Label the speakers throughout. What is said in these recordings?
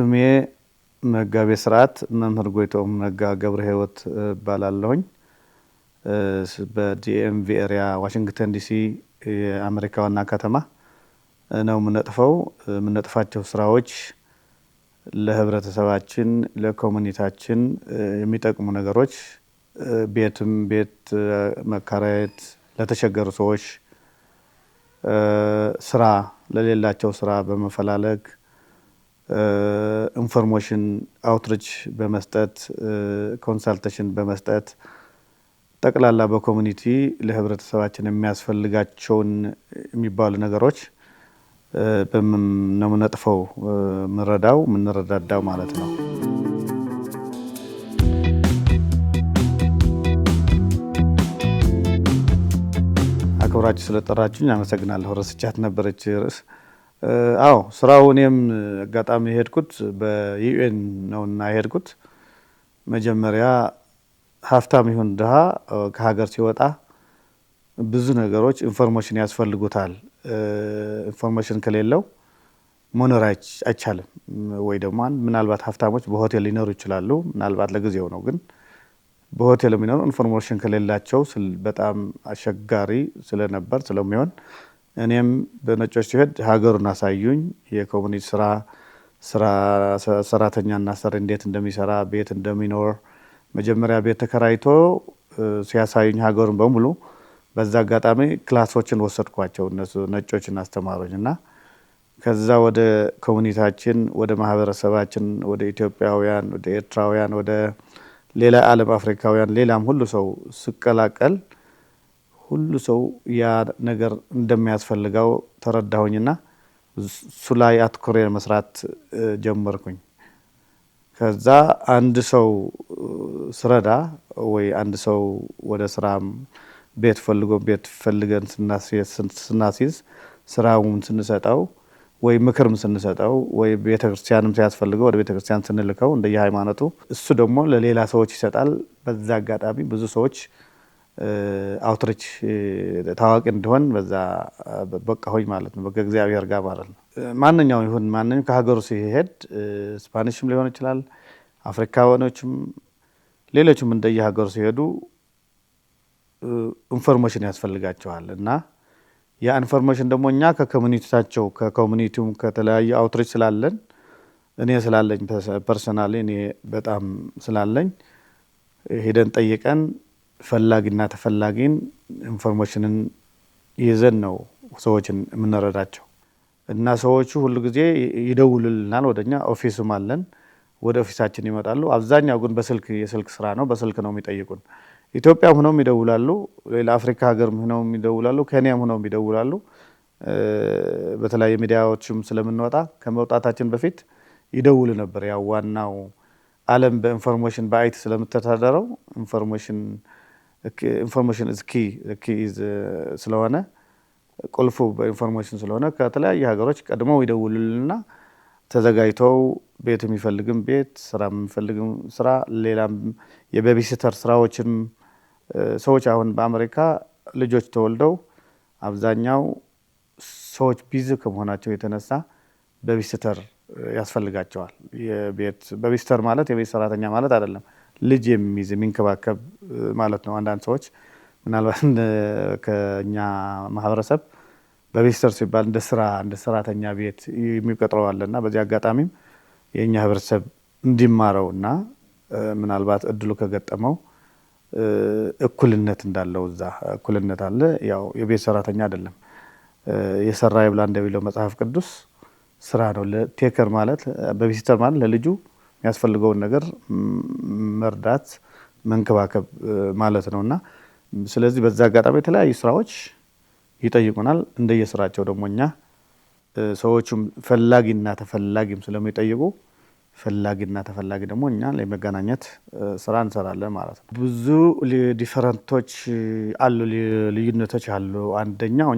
Speaker 1: ስሜ መጋቤ ስርዓት መምህር ጎይቶም ነጋ ገብረ ሕይወት ባላለሁኝ በዲኤምቪ ኤሪያ ዋሽንግተን ዲሲ የአሜሪካ ዋና ከተማ ነው የምንነጥፋቸው ስራዎች ለህብረተሰባችን ለኮሙኒቲያችን የሚጠቅሙ ነገሮች ቤት መከራየት ለተቸገሩ ሰዎች ስራ ለሌላቸው ስራ በመፈላለግ ኢንፎርሜሽን አውትሪች በመስጠት ኮንሳልቴሽን በመስጠት ጠቅላላ በኮሙኒቲ ለህብረተሰባችን የሚያስፈልጋቸውን የሚባሉ ነገሮች በምን ነጥፈው ምንረዳዳው ማለት ነው። አክብራችሁ ስለጠራችሁኝ አመሰግናለሁ። ረስቻት ነበረች ርዕስ። አዎ ስራው እኔም አጋጣሚ ሄድኩት በዩኤን ነውና ሄድኩት። መጀመሪያ ሀብታም ይሁን ድሃ ከሀገር ሲወጣ ብዙ ነገሮች ኢንፎርሜሽን ያስፈልጉታል። ኢንፎርሜሽን ከሌለው መኖር አይቻልም። ወይ ደግሞ ምናልባት ሀብታሞች በሆቴል ሊኖሩ ይችላሉ፣ ምናልባት ለጊዜው ነው። ግን በሆቴል የሚኖሩ ኢንፎርሜሽን ከሌላቸው በጣም አስቸጋሪ ስለሚሆን እኔም በነጮች ሲሄድ ሀገሩን አሳዩኝ። የኮሙኒቲ ሰራተኛና ሰሪ እንዴት እንደሚሰራ ቤት እንደሚኖር መጀመሪያ ቤት ተከራይቶ ሲያሳዩኝ ሀገሩን በሙሉ በዛ አጋጣሚ ክላሶችን ወሰድኳቸው እነሱ ነጮችን አስተማሩኝ እና ከዛ ወደ ኮሙኒቲያችን ወደ ማህበረሰባችን ወደ ኢትዮጵያውያን ወደ ኤርትራውያን ወደ ሌላ ዓለም አፍሪካውያን ሌላም ሁሉ ሰው ስቀላቀል ሁሉ ሰው ያ ነገር እንደሚያስፈልገው ተረዳሁኝና እሱ ላይ አትኩሬ መስራት ጀመርኩኝ። ከዛ አንድ ሰው ስረዳ ወይ አንድ ሰው ወደ ስራም ቤት ፈልገን ስናሲዝ ስራውን ስንሰጠው ወይ ምክርም ስንሰጠው ወይ ቤተክርስቲያንም ሲያስፈልገው ወደ ቤተክርስቲያን ስንልከው እንደየሃይማኖቱ እሱ ደግሞ ለሌላ ሰዎች ይሰጣል። በዛ አጋጣሚ ብዙ ሰዎች አውትሪች ታዋቂ እንዲሆን በዛ በቃሁኝ ማለት ነው። ከእግዚአብሔር ጋር ማለት ነው። ማንኛውም ይሁን ማንኛውም ከሀገሩ ሲሄድ ስፓኒሽም ሊሆን ይችላል፣ አፍሪካውያኖችም ሌሎችም እንደየሀገሩ ሲሄዱ ኢንፎርሜሽን ያስፈልጋቸዋል እና ያ ኢንፎርሜሽን ደግሞ እኛ ከኮሙኒቲያቸው ከኮሙኒቲውም ከተለያየ አውትሪች ስላለኝ ፐርሰናሊ እኔ በጣም ስላለኝ ሄደን ጠይቀን ፈላጊና ተፈላጊን ኢንፎርሜሽንን ይዘን ነው ሰዎችን የምንረዳቸው እና ሰዎቹ ሁሉ ጊዜ ይደውሉልናል። ወደኛ ኦፊስም አለን፣ ወደ ኦፊሳችን ይመጣሉ። አብዛኛው ግን የስልክ ስራ ነው፣ በስልክ ነው የሚጠይቁን። ኢትዮጵያም ሆነው ይደውላሉ፣ ሌላ አፍሪካ ሀገርም ሆነው ይደውላሉ፣ ኬንያም ሆነው ይደውላሉ። በተለያየ ሚዲያዎችም ስለምንወጣ ከመውጣታችን በፊት ይደውሉ ነበር። ያው ዋናው ዓለም በኢንፎርሜሽን በአይቲ ስለምትተዳደረው ኢንፎርሜሽን ስለሆነ ቁልፉ በኢንፎርሜሽን ስለሆነ ከተለያየ ሀገሮች ቀድመው ይደውሉልንና ተዘጋጅተው ቤት የሚፈልግም ቤት ስራ የሚፈልግም ስራ ሌላም የቤቢሲተር ስራዎችን ሰዎች አሁን በአሜሪካ ልጆች ተወልደው አብዛኛው ሰዎች ቢዚ ከመሆናቸው የተነሳ ቤቢሲተር ያስፈልጋቸዋል። ቤቢሲተር ማለት የቤት ሰራተኛ ማለት አይደለም፣ ልጅ የሚይዝ የሚንከባከብ ማለት ነው። አንዳንድ ሰዎች ምናልባት ከኛ ማህበረሰብ ቤቢሲተር ሲባል እንደ ሰራተኛ ቤት የሚቆጥረው አለና በዚህ አጋጣሚም የኛ ህብረተሰብ እንዲማረውና ምናልባት እድሉ ከገጠመው እኩልነት እንዳለው እዛ እኩልነት አለ። ያው የቤት ሰራተኛ አይደለም፣ የሰራ ይብላ እንደሚለው መጽሐፍ ቅዱስ ስራ ነው። ቴከር ማለት ቤቢሲተር ማለት ለልጁ የሚያስፈልገውን ነገር መርዳት መንከባከብ ማለት ነውና ስለዚህ በዛ አጋጣሚ የተለያዩ ስራዎች ይጠይቁናል። እንደየስራቸው ደግሞ እኛ ሰዎቹም ፈላጊና ተፈላጊም ስለሚጠይቁ ፈላጊና ተፈላጊ ደግሞ እኛ ለመገናኘት ስራ እንሰራለን ማለት ነው። ብዙ ዲፈረንቶች አሉ፣ ልዩነቶች አሉ። አንደኛው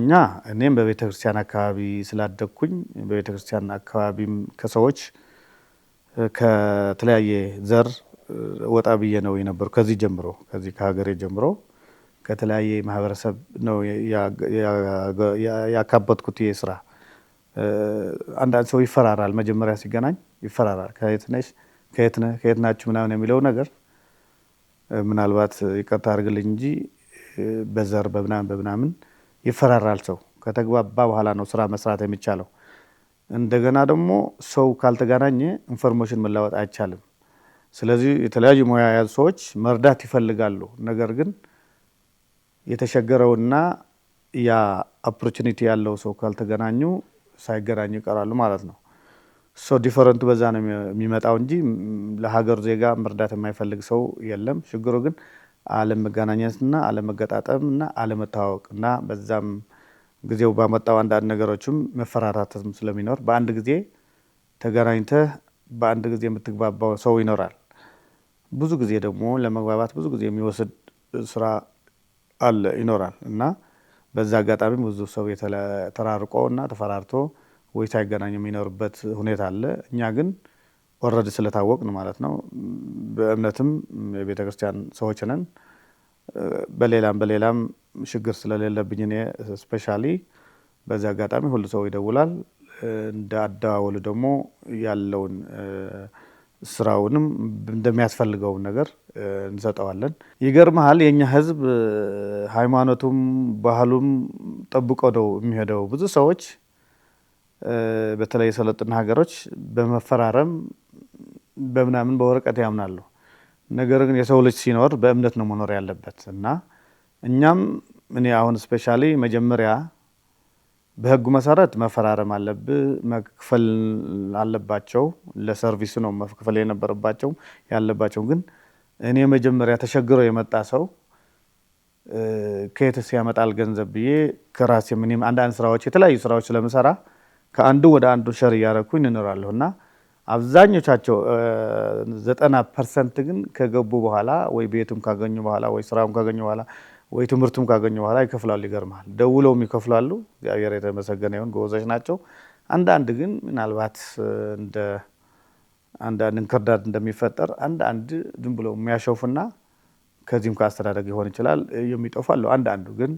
Speaker 1: እኔም በቤተክርስቲያን አካባቢ ስላደግኩኝ በቤተክርስቲያን አካባቢም ከሰዎች ከተለያየ ዘር ወጣ ብዬ ነው የነበሩ። ከዚህ ከሀገሬ ጀምሮ ከተለያየ ማህበረሰብ ነው ያካበትኩት። ስራ አንዳንድ ሰው ይፈራራል መጀመሪያ ሲገናኝ ይፈራራል። ከየት ነሽ፣ ከየት ነህ፣ ከየት ናችሁ ምናምን የሚለው ነገር ምናልባት ይቅርታ አድርግልኝ እንጂ በዘር በምናምን ይፈራራል። ሰው ከተግባባ በኋላ ነው ስራ መስራት የሚቻለው። እንደገና ደግሞ ሰው ካልተገናኘ ኢንፎርሜሽን መለዋወጥ አይቻልም። ስለዚህ የተለያዩ ሙያ ያዙ ሰዎች መርዳት ይፈልጋሉ። ነገር ግን የተቸገረውና ያ ኦፖርቹኒቲ ያለው ሰው ካልተገናኙ ሳይገናኙ ይቀራሉ ማለት ነው። ሶ ዲፈረንቱ በዛ ነው የሚመጣው እንጂ ለሀገር ዜጋ መርዳት የማይፈልግ ሰው የለም። ችግሩ ግን አለመገናኘትና አለመገጣጠምና አለመታወቅና በዛም ጊዜው ባመጣው አንዳንድ ነገሮችም መፈራራትም ስለሚኖር በአንድ ጊዜ ተገናኝተህ በአንድ ጊዜ የምትግባባው ሰው ይኖራል። ብዙ ጊዜ ደግሞ ለመግባባት ብዙ ጊዜ የሚወስድ ስራ አለ ይኖራል እና በዛ አጋጣሚ ብዙ ሰው ተራርቆ እና ተፈራርቶ ወይ ሳይገናኝ የሚኖርበት ሁኔታ አለ። እኛ ግን ኦልሬዲ ስለታወቅን ማለት ነው። በእምነትም የቤተ ክርስቲያን ሰዎች ነን። በሌላም ችግር ስለሌለብኝ እኔ ስፔሻሊ በዚህ አጋጣሚ ሁሉ ሰው ይደውላል። እንደ አደዋወሉ ደግሞ ያለውን ስራውንም እንደሚያስፈልገውን ነገር እንሰጠዋለን። ይገርምሃል የኛ ህዝብ ሃይማኖቱም ባህሉም ጠብቆ ነው የሚሄደው። ብዙ ሰዎች በተለይ የሰለጠኑ ሀገሮች በመፈራረም በምናምን በወረቀት ያምናሉ። ነገር ግን የሰው ልጅ ሲኖር በእምነት ነው መኖር ያለበት እና እኛም እኔ አሁን ስፔሻሊ መጀመሪያ በህጉ መሰረት መፈራረም አለብህ፣ መክፈል አለባቸው። ለሰርቪስ ነው መክፈል የነበረባቸው ያለባቸው። ግን እኔ መጀመሪያ ተቸግሮ የመጣ ሰው ከየትስ ያመጣል ገንዘብ ብዬ ከራሴ ምንም አንዳንድ ስራዎች የተለያዩ ስራዎች ስለምሰራ ከአንዱ ወደ አንዱ ሸር እያደረኩኝ እንኖራለሁ እና አብዛኞቻቸው 90% ግን ከገቡ በኋላ ወይ ቤቱም ካገኙ በኋላ ወይ ስራውም ካገኙ በኋላ ወይ ትምህርቱም ካገኙ በኋላ ይከፍላሉ። ይገርማል። ደውለውም ይከፍላሉ። እግዚአብሔር የተመሰገነ ይሁን፣ ጎበዞች ናቸው። አንዳንድ ግን ምናልባት እንደ አንዳንድ እንክርዳድ እንደሚፈጠር አንዳንድ ዝም ብለው የሚያሸፉና ከዚህም ከአስተዳደግ ሊሆን ይችላል የሚጠፉ አሉ። አንዳንዱ ግን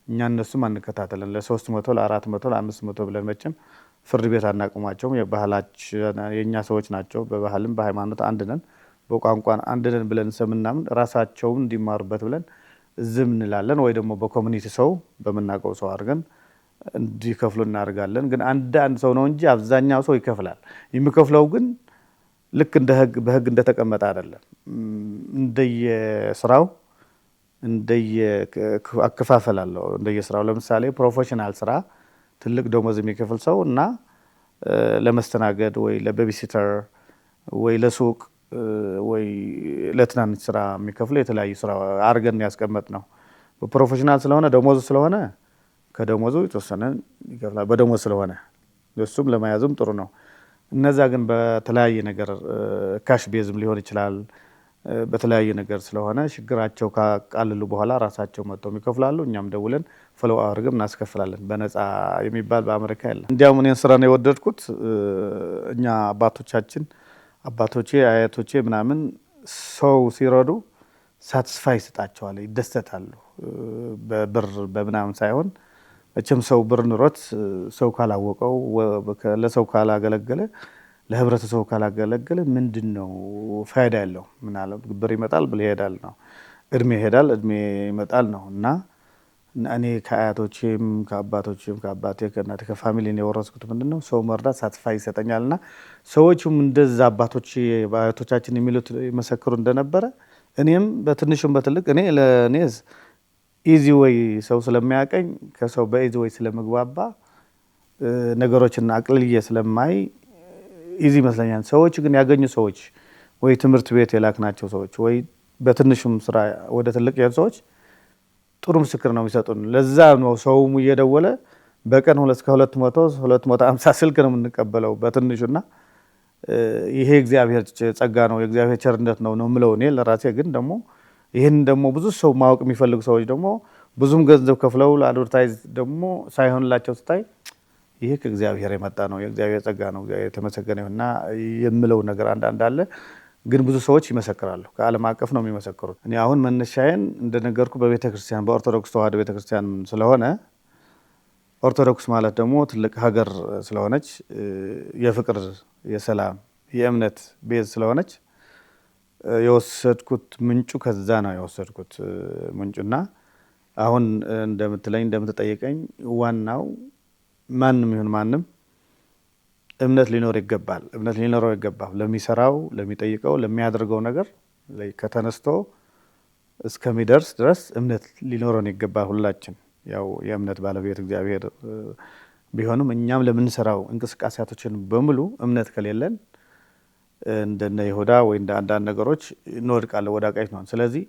Speaker 1: እኛ እነሱም አንከታተለን ለ300 ለ400 ለ500 ብለን መቼም ፍርድ ቤት አናቁማቸውም። የባህላችን የኛ ሰዎች ናቸው። በባህልም በሃይማኖት አንድ ነን፣ በቋንቋ አንድ ነን ብለን ስለምናምን ራሳቸውን እንዲማሩበት ብለን ዝም እንላለን። ወይ ደግሞ በኮሚኒቲ ሰው በምናውቀው ሰው አድርገን እንዲከፍሉ እናደርጋለን። ግን አንዳንድ ሰው ነው እንጂ አብዛኛው ሰው ይከፍላል። የሚከፍለው ግን ልክ እንደ በህግ እንደተቀመጠ አይደለም። እንደየስራው አከፋፈል አለው። እንደየስራው ለምሳሌ ፕሮፌሽናል ስራ ትልቅ ደሞዝ የሚከፍል ሰው እና ለመስተናገድ ወይ ለቤቢሲተር ወይ ለሱቅ ወይ ለትናንሽ ስራ የሚከፍሉ የተለያዩ ስራ አድርገን ያስቀመጥ ነው። በፕሮፌሽናል ስለሆነ ደሞዙ ስለሆነ ከደሞዙ የተወሰነ ይከፍላል። በደሞዝ ስለሆነ እሱም ለመያዝም ጥሩ ነው። እነዛ ግን በተለያየ ነገር ካሽ ቤዝም ሊሆን ይችላል። በተለያየ ነገር ስለሆነ ችግራቸው ካቃልሉ በኋላ ራሳቸው መጥተው ይከፍላሉ። እኛም ደውለን ፎሎው አድርገን እናስከፍላለን። በነፃ የሚባል በአሜሪካ የለም። እንዲያውም እኔን ስራ ነው የወደድኩት። እኛ አባቶቼ አያቶቼ ምናምን ሰው ሲረዱ ሳትስፋይ ይሰጣቸዋል፣ ይደሰታሉ። በብር በምናምን ሳይሆን መቼም ሰው ብር ኑሮት ሰው ካላወቀው ለሰው ካላገለገለ ለህብረተሰቡ ካላገለገለ ምንድን ነው ፋይዳ ያለው? ምናልባት ብር ይመጣል ብል ይሄዳል ነው፣ እድሜ ይሄዳል እድሜ ይመጣል ነው። እና እኔ ከአያቶቼም ከአባቶቼም ከአባቴ ከእናቴ ከፋሚሊ የወረስኩት ምንድን ነው ሰው መርዳት ሳትስፋይ ይሰጠኛል። እና ሰዎቹም እንደዛ አያቶቻችን የሚሉት ይመሰክሩ እንደነበረ እኔም በትንሹም በትልቅ ለእኔ ኢዚ ወይ ሰው ስለሚያቀኝ ከሰው በኢዚ ወይ ስለመግባባ ነገሮችን አቅልዬ ስለማይ ኢዚ ይመስለኛል። ሰዎች ግን ያገኙ ሰዎች ወይ ትምህርት ቤት የላክናቸው ሰዎች ወይ በትንሹም ስራ ወደ ትልቅ የሄዱ ሰዎች ጥሩ ምስክር ነው የሚሰጡን። ለዛ ነው ሰውም እየደወለ በቀን 200-250 ስልክ ነው የምንቀበለው በትንሹና ይሄ እግዚአብሔር ጸጋ ነው የእግዚአብሔር ቸርነት ነው የምለው እኔ ለራሴ። ግን ደግሞ ይህን ደግሞ ብዙ ሰው ማወቅ የሚፈልጉ ሰዎች ደግሞ ብዙም ገንዘብ ከፍለው ለአድቨርታይዝ ደግሞ ሳይሆንላቸው ስታይ ይሄ ከእግዚአብሔር የመጣ ነው የእግዚአብሔር ጸጋ ነው እግዚአብሔር የተመሰገነ ይሁንና የምለው ነገር አንዳንድ አለ። ግን ብዙ ሰዎች ይመሰክራሉ። ከዓለም አቀፍ ነው የሚመሰክሩት። እኔ አሁን መነሻዬን እንደነገርኩ በቤተክርስቲያን በኦርቶዶክስ ተዋህዶ ቤተክርስቲያን ስለሆነ ኦርቶዶክስ ማለት ደግሞ ትልቅ ሀገር ስለሆነች የፍቅር፣ የሰላም፣ የእምነት ቤዝ ስለሆነች የወሰድኩት ምንጩ ከዛ ነው የወሰድኩት ምንጩና አሁን እንደምትጠይቀኝ ዋናው ማንም ይሁን ማንም እምነት ሊኖረው ይገባል። ለሚሰራው፣ ለሚጠይቀው፣ ለሚያደርገው ነገር ከተነስቶ እስከሚደርስ ድረስ እምነት ሊኖረን ይገባል። ሁላችን ያው የእምነት ባለቤት እግዚአብሔር ቢሆንም እኛም ለምንሰራው እንቅስቃሴያቶችን በሙሉ እምነት ከሌለን እንደነ ይሁዳ ወይ እንደ አንዳንድ ነገሮች እንወድቃለን፣ ወዳቃች ነው። ስለዚህ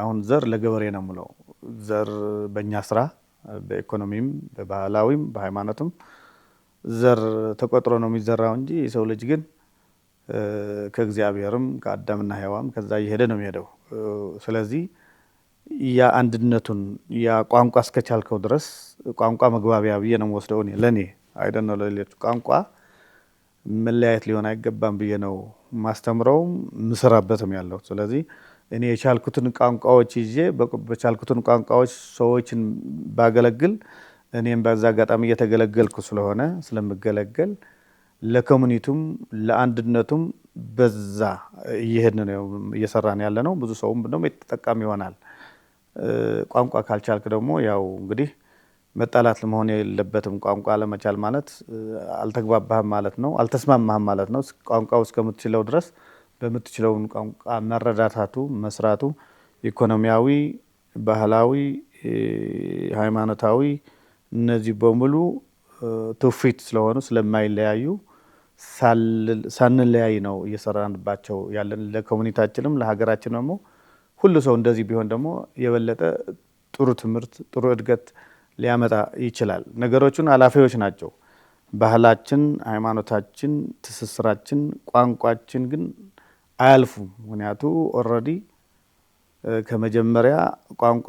Speaker 1: አሁን ዘር ለገበሬ ነው የምለው። ዘር በእኛ ስራ በኢኮኖሚም በባህላዊም በሃይማኖትም ዘር ተቆጥሮ ነው የሚዘራው እንጂ የሰው ልጅ ግን ከእግዚአብሔርም ከአዳምና ሔዋን ከዛ እየሄደ ነው የሚሄደው። ስለዚህ ያ አንድነቱን ያ ቋንቋ እስከቻልከው ድረስ ቋንቋ መግባቢያ ብዬ ነው የምወስደው። ለእኔ አይደነ ለሌሎች ቋንቋ መለያየት ሊሆን አይገባም ብዬ ነው ማስተምረውም ምሰራበትም ያለው። ስለዚህ እኔ የቻልኩትን ቋንቋዎች ይዤ በቻልኩትን ቋንቋዎች ሰዎችን ባገለግል እኔም በዛ አጋጣሚ እየተገለገልኩ ስለምገለገል ለኮሙኒቲውም ለአንድነቱም በዛ እየሄድን ነው እየሰራን ያለ ነው። ብዙ ሰውም ደግሞ ተጠቃሚ ይሆናል። ቋንቋ ካልቻልክ ደግሞ ያው እንግዲህ መጣላት ለመሆን የለበትም። ቋንቋ ለመቻል ማለት አልተግባባህም ማለት ነው፣ አልተስማማህም ማለት ነው። ቋንቋው እስከምትችለው ድረስ በምትችለውን ቋንቋ መረዳታቱ፣ መስራቱ ኢኮኖሚያዊ፣ ባህላዊ፣ ሃይማኖታዊ እነዚህ በሙሉ ትውፊት ስለሆኑ ስለማይለያዩ ሳንለያይ ነው እየሰራንባቸው ያለን። ለኮሙኒቲያችንም ለሀገራችን ደግሞ ሁሉ ሰው እንደዚህ ቢሆን ደግሞ የበለጠ ጥሩ ትምህርት፣ ጥሩ እድገት ሊያመጣ ይችላል። ነገሮቹን ኃላፊዎች ናቸው። ባህላችን፣ ሃይማኖታችን፣ ትስስራችን፣ ቋንቋችን ግን አያልፉም። ምክንያቱ ኦልሬዲ ከመጀመሪያ ቋንቋ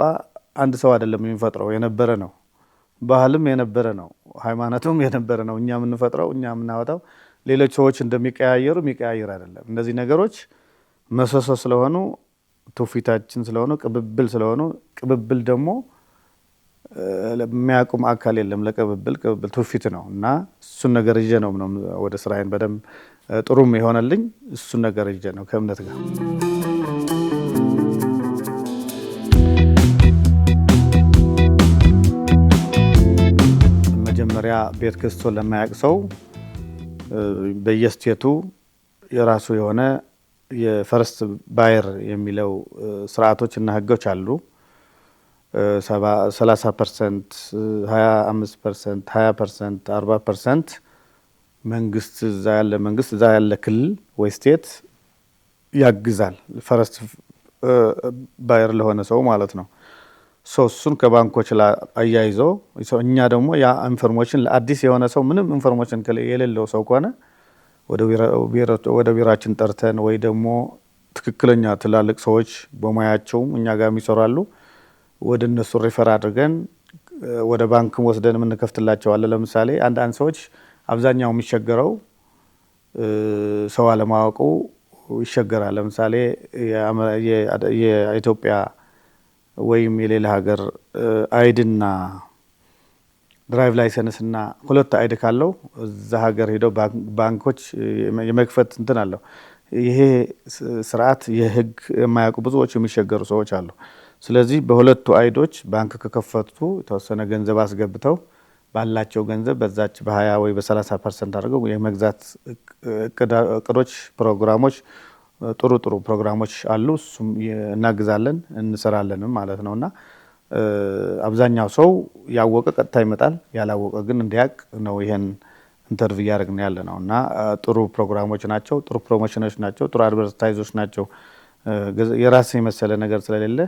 Speaker 1: አንድ ሰው አይደለም የሚፈጥረው፣ የነበረ ነው። ባህልም የነበረ ነው፣ ሃይማኖቱም የነበረ ነው። እኛ የምንፈጥረው እኛ የምናወጣው ሌሎች ሰዎች እንደሚቀያየሩ የሚቀያየር አይደለም። እነዚህ ነገሮች መሰሶ ስለሆኑ ትውፊታችን ስለሆኑ ቅብብል ስለሆኑ ቅብብል ደግሞ የሚያቁም አካል የለም። ለቅብብል ትውፊት ነው እና እሱን ነገር ይዤ ነው ወደ ስራዬን በደንብ ጥሩም የሆነልኝ እሱን ነገር ይዤ ነው ከእምነት ጋር። መጀመሪያ ቤት ገዝቶ ለማያውቅ ሰው በየስቴቱ የራሱ የሆነ የፈርስት ባየር የሚለው ስርዓቶች እና ህጎች አሉ። 30%፣ 25%፣ 20%፣ 40% መንግስት እዛ ያለ ክልል ወይ ስቴት ያግዛል፣ ፈርስት ባየር ለሆነ ሰው ማለት ነው። እሱን ከባንኮች አያይዞ እኛ ደግሞ ያ ኢንፎርሜሽን ለአዲስ የሆነ ሰው ምንም ኢንፎርሜሽን የሌለው ሰው ከሆነ ወደ ቢሮአችን ጠርተን ወይ ደግሞ ትክክለኛ ትላልቅ ሰዎች በሙያቸውም እኛ ጋር ይሰራሉ፣ ወደ እነሱ ሪፈር አድርገን ወደ ባንክም ወስደን የምንከፍትላቸዋለን። ለምሳሌ አንዳንድ ሰዎች አብዛኛው የሚቸገረው ሰው አለማወቁ ይቸገራል። ለምሳሌ የኢትዮጵያ ወይም የሌላ ሀገር አይድና ድራይቭ ላይሰንስ እና ሁለት አይድ ካለው እዛ ሀገር ሄደው ባንኮች የመክፈት እንትን አለው። ይሄ ስርዓት የህግ የማያውቁ ብዙዎች የሚቸገሩ ሰዎች አሉ። ስለዚህ በሁለቱ አይዶች ባንክ ከከፈቱ የተወሰነ ገንዘብ አስገብተው ባላቸው ገንዘብ በዛች በ20 ወይ በ30% አድርገው የመግዛት እቅዶች፣ ፕሮግራሞች፣ ጥሩ ፕሮግራሞች አሉ። እሱም እናግዛለን እንሰራለንም ማለት ነውና አብዛኛው ሰው ያወቀ ቀጥታ ይመጣል፣ ያላወቀ ግን እንዲያውቅ ነው ይሄን ኢንተርቪው እያደረግን ያለ ነው። እና ጥሩ ፕሮግራሞች ናቸው፣ ጥሩ ፕሮሞሽኖች ናቸው፣ ጥሩ አድቨርታይዞች ናቸው። የራስ የመሰለ ነገር ስለሌለ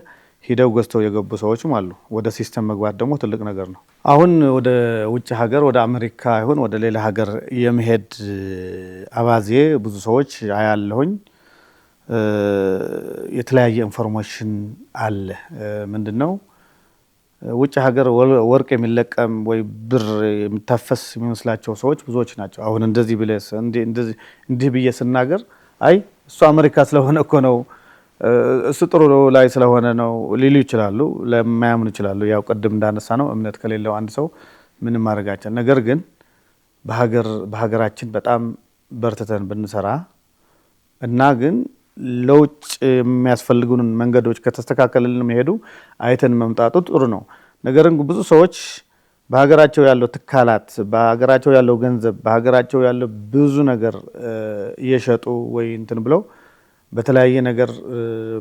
Speaker 1: ሂደው ገዝተው የገቡ ሰዎችም አሉ። ወደ ሲስተም መግባት ደግሞ ትልቅ ነገር ነው። አሁን ወደ ውጭ ሀገር ወደ አሜሪካ ይሁን ወደ ሌላ ሀገር የመሄድ አባዜ ብዙ ሰዎች አያለሁኝ። የተለያየ ኢንፎርሜሽን አለ። ምንድነው ውጭ ሀገር ወርቅ የሚለቀም ወይ ብር የሚታፈስ የሚመስላቸው ሰዎች ብዙዎች ናቸው። አሁን እንዲህ ብዬ ስናገር አይ እሱ አሜሪካ ስለሆነ እኮ ነው፣ እሱ ጥሩ ላይ ስለሆነ ነው ሊሉ ይችላሉ፣ ለማያምኑ ይችላሉ። ያው ቅድም እንዳነሳ ነው እምነት ከሌለው አንድ ሰው ምንም ማድረጋቸው። ነገር ግን በሀገራችን በጣም በርትተን ብንሰራ እና ግን ለውጭ የሚያስፈልጉን መንገዶች ከተስተካከለልን መሄዱ አይተን መምጣቱ ጥሩ ነው። ነገር ግን ብዙ ሰዎች በሀገራቸው ያለው ትካላት፣ በሀገራቸው ያለው ገንዘብ፣ በሀገራቸው ያለው ብዙ ነገር እየሸጡ ወይ እንትን ብለው በተለያየ ነገር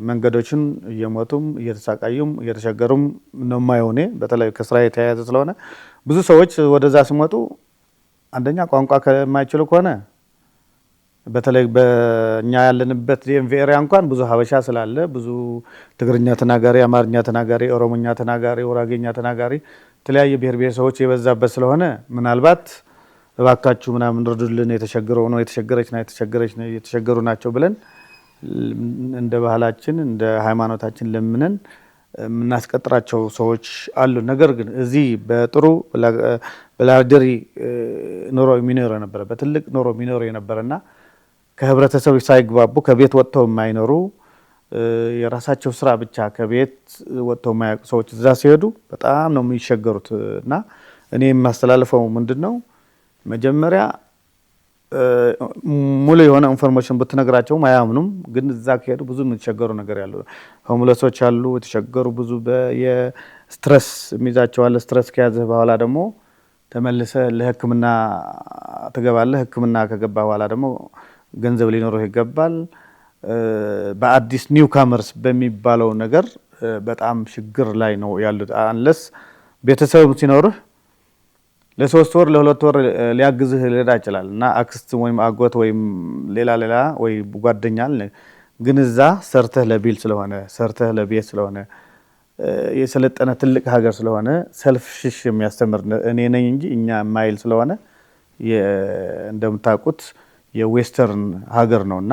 Speaker 1: መንገዶችን እየሞቱም እየተሳቃዩም እየተቸገሩም ነው የማየው። እኔ በተለይ ከስራ የተያያዘ ስለሆነ ብዙ ሰዎች ወደዛ ሲመጡ አንደኛ ቋንቋ ከማይችሉ ከሆነ በተለይ በእኛ ያለንበት ዲኤምቪ ኤሪያ እንኳን ብዙ ሀበሻ ስላለ ብዙ ትግርኛ ተናጋሪ፣ አማርኛ ተናጋሪ፣ ኦሮሞኛ ተናጋሪ፣ ወራጌኛ ተናጋሪ የተለያየ ብሔር ብሔረሰቦች የበዛበት ስለሆነ ምናልባት እባካችሁ ምናምን እርዱልን የተቸገረው ነው የተቸገሩ ናቸው ብለን እንደ ባህላችን እንደ ሃይማኖታችን ለምነን የምናስቀጥራቸው ሰዎች አሉ። ነገር ግን እዚህ በጥሩ በላግጀሪ ኑሮ የሚኖር የነበረ በትልቅ ኑሮ የሚኖር የነበረና ከህብረተሰቡ ሳይግባቡ ከቤት ወጥተው የማይኖሩ የራሳቸው ስራ ብቻ ከቤት ወጥተው የማያውቁ ሰዎች እዛ ሲሄዱ በጣም ነው የሚቸገሩት። እና እኔ የማስተላልፈው ምንድነው መጀመሪያ ሙሉ የሆነ ኢንፎርሜሽን ብትነግራቸውም አያምኑም። ግን እዛ ከሄዱ ብዙ የሚቸገሩ ነገር ያለው ሆምለሶች አሉ፣ የተቸገሩ ብዙ የስትረስ የሚይዛቸው አለ። ስትረስ ከያዘህ በኋላ ደግሞ ተመልሰህ ለሕክምና ትገባለህ። ሕክምና ከገባ በኋላ ደግሞ ገንዘብ ሊኖርህ ይገባል። በአዲስ ኒው ካመርስ በሚባለው ነገር በጣም ችግር ላይ ነው ያሉት። አንለስ ቤተሰብ ሲኖርህ ለ3 ወር ለ2 ወር ሊያግዝህ ሊረዳ ይችላል እና አክስት ወይም አጎት ወይም ሌላ ወይ ጓደኛል። ግን እዛ ሰርተህ ለቢል ስለሆነ ሰርተህ ለቤት ስለሆነ የሰለጠነ ትልቅ ሀገር ስለሆነ ሰልፍሽ የሚያስተምር እኔ ነኝ እንጂ እኛ ማይል ስለሆነ እንደምታውቁት የዌስተርን ሀገር ነውና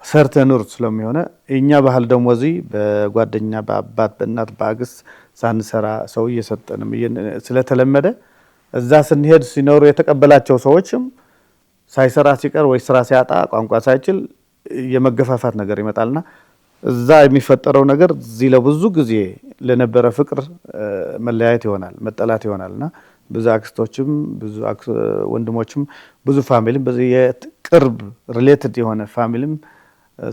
Speaker 1: ሰርተህ ኑር ስለሚሆነ እኛ ባህል ደግሞ እዚህ በጓደኛ በአባት በእናት በአክስት ሳንሰራ ሰው እየሰጠንም ስለተለመደ እዛ ስንሄድ ሲኖሩ የተቀበላቸው ሰዎችም ሳይሰራ ሲቀር ወይ ስራ ሲያጣ ቋንቋ ሳይችል የመገፋፋት ነገር ይመጣልና እዛ የሚፈጠረው ነገር እዚህ ለብዙ ጊዜ ለነበረ ፍቅር መለያየት ይሆናል፣ መጠላት ይሆናልና ብዙ አክስቶችም ብዙ ወንድሞችም ብዙ ፋሚሊም በዚህ የቅርብ ሪሌትድ የሆነ ፋሚሊም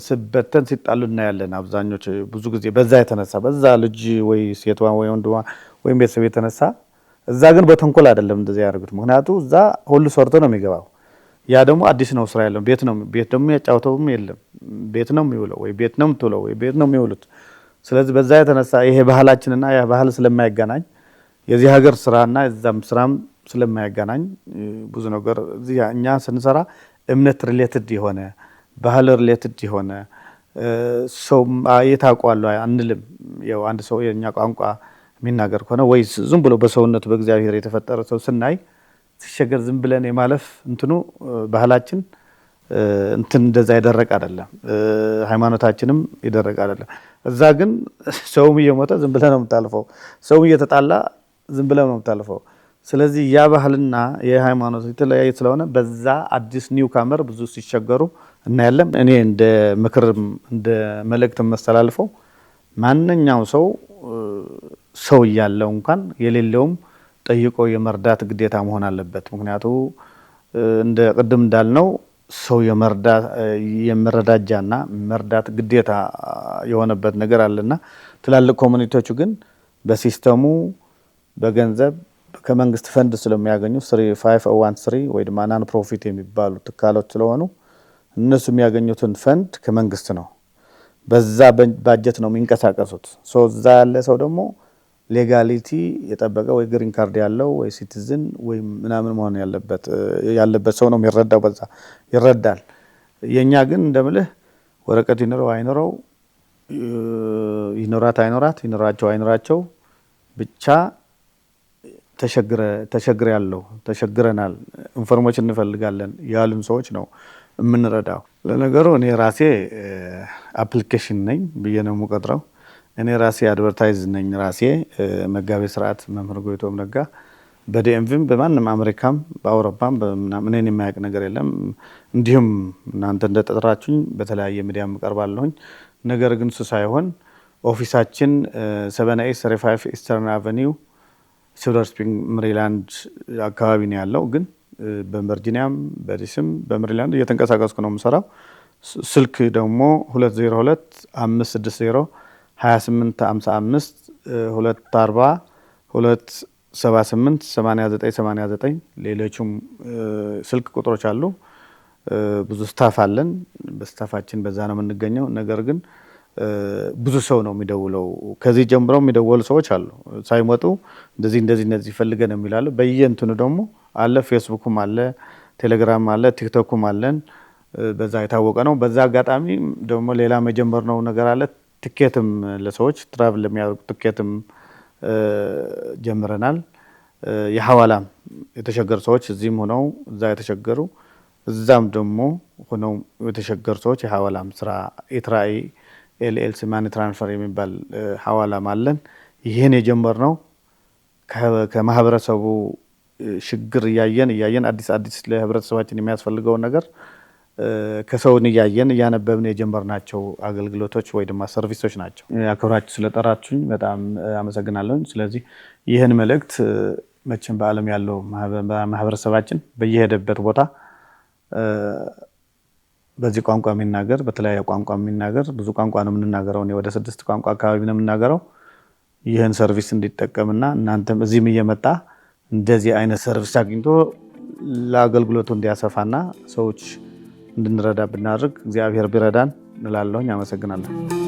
Speaker 1: ስበተን ሲጣሉ እናያለን። አብዛኞቹ ብዙ ጊዜ በዛ የተነሳ በዛ ልጅ ወይ ሴቷ ወይ ወንድዋ ወይም ቤተሰብ የተነሳ እዛ ግን በተንኮል አይደለም እንደዚህ ያደርጉት። ምክንያቱም እዛ ሁሉ ሰርቶ ነው የሚገባው። ያ ደግሞ አዲስ ነው ስራ ያለው ቤት ደግሞ ያጫውተውም የለም ቤት ነው የሚውለው ወይ ቤት ነው የምትውለው ወይ ቤት ነው የሚውሉት። ስለዚህ በዛ የተነሳ ይሄ ባህላችንና ያ ባህል ስለማይገናኝ የዚህ ሀገር ስራና የዛም ስራም ስለማይገናኝ ብዙ ነገር እዚህ እኛ ስንሰራ እምነት ሪሌትድ የሆነ ባህል ሪሌትድ የሆነ ሰው የታውቋል አንልም። ያው አንድ ሰው የኛ ቋንቋ የሚናገር ከሆነ ወይ ዝም ብሎ በሰውነቱ በእግዚአብሔር የተፈጠረ ሰው ስናይ ሲሸገር ዝም ብለን የማለፍ እንትኑ ባህላችን እንትን እንደዛ ይደረቅ አይደለም። ሃይማኖታችንም ይደረቅ አይደለም። እዛ ግን ሰውም እየሞተ ዝም ብለን ነው የምታልፈው፣ ሰውም እየተጣላ ዝም ብለን ነው የምታልፈው። ስለዚህ ያ ባህልና የሃይማኖት የተለያየ ስለሆነ በዛ አዲስ ኒው ካመር ብዙ ሲቸገሩ እናያለን። እኔ እንደ ምክርም እንደ መልእክትም መስተላልፈው ማንኛውም ሰው እያለው እንኳን የሌለውም ጠይቆ የመርዳት ግዴታ መሆን አለበት። ምክንያቱ እንደ ቅድም እንዳልነው ሰው የመረዳጃና መርዳት ግዴታ የሆነበት ነገር አለና ትላልቅ ኮሚኒቲዎቹ ግን በሲስተሙ በገንዘብ ከመንግስት ፈንድ ስለሚያገኙ 3513 ወይ ድማ ናን ፕሮፊት የሚባሉ ትካሎች ስለሆኑ እነሱ የሚያገኙትን ፈንድ ከመንግስት ነው። በዛ ባጀት ነው የሚንቀሳቀሱት። እዛ ያለ ሰው ደግሞ ሌጋሊቲ የጠበቀ ወይ ግሪን ካርድ ያለው ወይ ሲቲዝን ወይ ምናምን መሆን ያለበት ሰው ነው የሚረዳው። በዛ ይረዳል። የኛ ግን እንደምልህ ወረቀት ይኖረው አይኖረው ይኖራቸው ብቻ ተሸግረናል ኢንፎርሜሽን እንፈልጋለን ያሉን ሰዎች ነው የምንረዳው። ለነገሩ እኔ ራሴ አፕሊኬሽን ነኝ ብዬ ነው የምቆጥረው። እኔ ራሴ አድቨርታይዝ ነኝ። ራሴ መጋቤ ስርዓት መምህር ጎይቶም ነጋ በዲኤምቪም በማንም አሜሪካም በአውሮፓም በምናምን እኔን የማያውቅ ነገር የለም። እንዲሁም እናንተ እንደተጠራችሁኝ በተለያየ ሚዲያም ቀርባለሁኝ። ነገር ግን እሱ ሳይሆን ኦፊሳችን 7835 ኢስተርን አቨኒው ሲልቨር ስፕሪንግ ሜሪላንድ አካባቢ ነው ያለው። ግን በቨርጂኒያም በዲሲም በሜሪላንድ እየተንቀሳቀስኩ ነው የምሰራው። ስልክ ደግሞ 202 560 2855 240 278 8989 ሌሎችም ስልክ ቁጥሮች አሉ። ብዙ ስታፍ አለን። በስታፋችን በዛ ነው የምንገኘው። ነገር ግን ብዙ ሰው ነው የሚደውለው። ከዚህ ጀምሮ የሚደውሉ ሰዎች አሉ። ሳይመጡ እንደዚህ ፈልገን የሚላሉ። በየእንትኑ ደግሞ አለ፣ ፌስቡክም አለ፣ ቴሌግራም አለ፣ ቲክቶክም አለን። በዛ የታወቀ ነው። በዛ አጋጣሚ ደግሞ ሌላ መጀመር ነው ነገር አለ። ትኬትም ለሰዎች ትራቭል ለሚያደርጉ ትኬትም ጀምረናል። የሐዋላም የተቸገሩ ሰዎች እዚህም ሆነው እዛ የተቸገሩ እዛም ደግሞ ሆነው የተቸገሩ ሰዎች የሐዋላም ስራ ኢትራኢ ኤልኤልሲ ማኒ ትራንስፈር የሚባል ሐዋላም አለን። ይህን የጀመርነው ከማህበረሰቡ ችግር እያየን አዲስ ለህብረተሰባችን የሚያስፈልገውን ነገር ከሰውን እያነበብን የጀመርናቸው አገልግሎቶች ወይ ደግሞ ሰርቪሶች ናቸው። አክብራችሁ ስለጠራችሁኝ በጣም አመሰግናለሁ። ስለዚህ ይህን መልእክት መቼም በዓለም ያለው ማህበረሰባችን በየሄደበት ቦታ በዚህ ቋንቋ የሚናገር በተለያየ ቋንቋ የሚናገር ብዙ ቋንቋ ነው የምንናገረው። ወደ 6 ቋንቋ አካባቢ ነው የምንናገረው። ይህን ሰርቪስ እንዲጠቀምና እናንተም እዚህም እየመጣ እንደዚህ አይነት ሰርቪስ አግኝቶ ለአገልግሎቱ እንዲያሰፋና ሰዎች እንድንረዳ ብናደርግ እግዚአብሔር ቢረዳን እንላለሁኝ። አመሰግናለሁ።